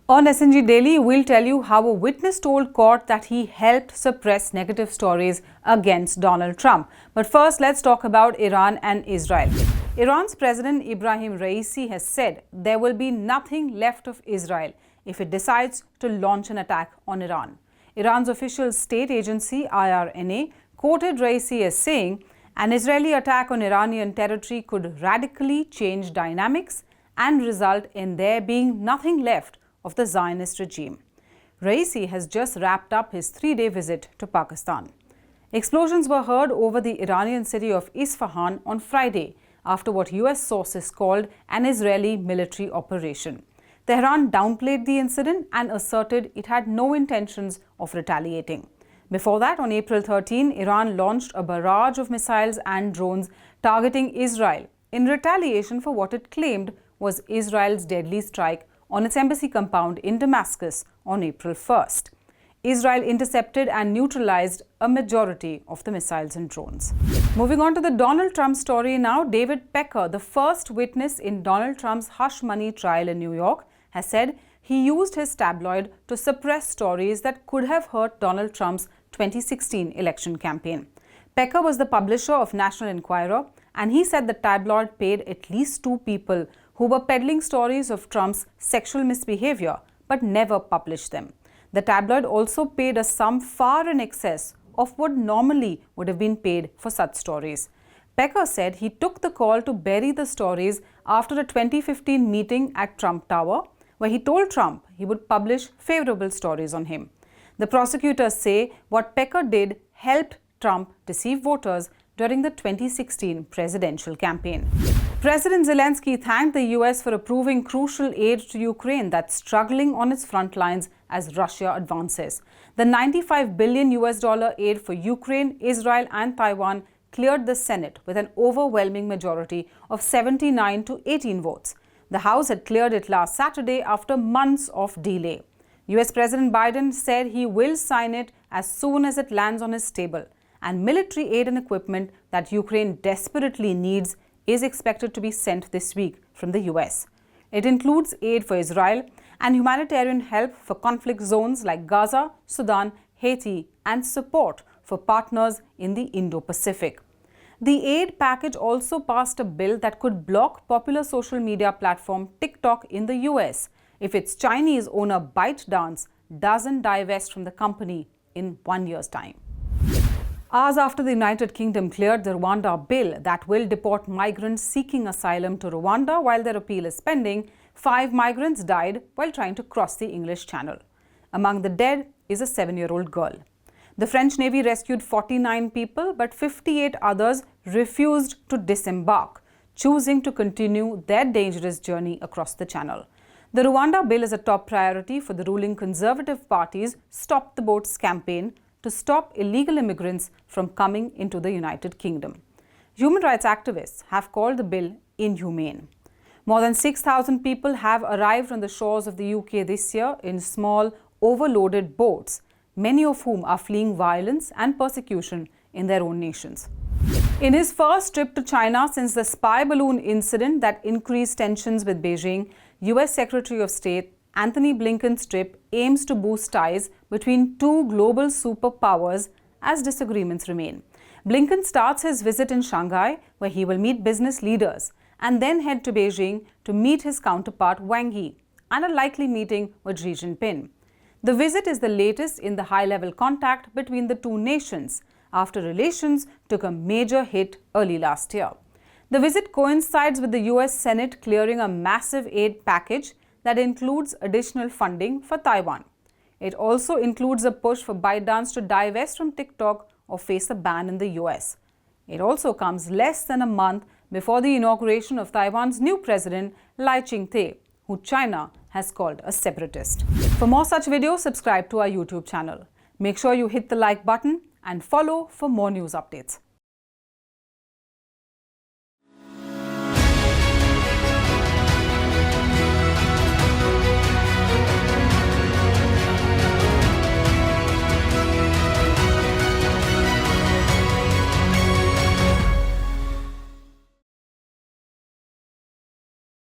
On SNG Daily, we'll tell you how a witness told court that he helped suppress negative stories against Donald Trump. But first, let's talk about Iran and Israel. Iran's President Ebrahim Raisi has said there will be nothing left of Israel if it decides to launch an attack on Iran. Iran's official state agency, IRNA, quoted Raisi as saying, an Israeli attack on Iranian territory could radically change dynamics and result in there being nothing left of the Zionist regime. Raisi has just wrapped up his 3-day visit to Pakistan. Explosions were heard over the Iranian city of Isfahan on Friday after what US sources called an Israeli military operation. Tehran downplayed the incident and asserted it had no intentions of retaliating. Before that, on April 13, Iran launched a barrage of missiles and drones targeting Israel in retaliation for what it claimed was Israel's deadly strike on its embassy compound in Damascus on April 1st. Israel intercepted and neutralised a majority of the missiles and drones. Moving on to the Donald Trump story now, David Pecker, the first witness in Donald Trump's hush money trial in New York, has said he used his tabloid to suppress stories that could have hurt Donald Trump's 2016 election campaign. Pecker was the publisher of National Enquirer, and he said the tabloid paid at least 2 people who were peddling stories of Trump's sexual misbehavior but never published them. The tabloid also paid a sum far in excess of what normally would have been paid for such stories. Pecker said he took the call to bury the stories after a 2015 meeting at Trump Tower, where he told Trump he would publish favorable stories on him. The prosecutors say what Pecker did helped Trump deceive voters during the 2016 presidential campaign. President Zelensky thanked the US for approving crucial aid to Ukraine that's struggling on its front lines as Russia advances. The $95 billion aid for Ukraine, Israel and Taiwan cleared the Senate with an overwhelming majority of 79 to 18 votes. The House had cleared it last Saturday after months of delay. US President Biden said he will sign it as soon as it lands on his table, and military aid and equipment that Ukraine desperately needs is expected to be sent this week from the US. It includes aid for Israel and humanitarian help for conflict zones like Gaza, Sudan, Haiti, and support for partners in the Indo-Pacific. The aid package also passed a bill that could block popular social media platform TikTok in the US if its Chinese owner ByteDance doesn't divest from the company in 1 year's time. Hours after the United Kingdom cleared the Rwanda bill that will deport migrants seeking asylum to Rwanda while their appeal is pending, 5 migrants died while trying to cross the English Channel. Among the dead is a 7-year-old girl. The French Navy rescued 49 people, but 58 others refused to disembark, choosing to continue their dangerous journey across the Channel. The Rwanda bill is a top priority for the ruling Conservative Party's Stop the Boats campaign to stop illegal immigrants from coming into the United Kingdom. Human rights activists have called the bill inhumane. More than 6,000 people have arrived on the shores of the UK this year in small, overloaded boats, many of whom are fleeing violence and persecution in their own nations. In his first trip to China since the spy balloon incident that increased tensions with Beijing, US Secretary of State Antony Blinken's trip aims to boost ties between 2 global superpowers as disagreements remain. Blinken starts his visit in Shanghai, where he will meet business leaders, and then head to Beijing to meet his counterpart Wang Yi, and a likely meeting with Xi Jinping. The visit is the latest in the high-level contact between the 2 nations, after relations took a major hit early last year. The visit coincides with the US Senate clearing a massive aid package that includes additional funding for Taiwan. It also includes a push for ByteDance to divest from TikTok or face a ban in the US. It also comes less than a month before the inauguration of Taiwan's new president, Lai Ching-te, who China has called a separatist. For more such videos, subscribe to our YouTube channel. Make sure you hit the like button and follow for more news updates.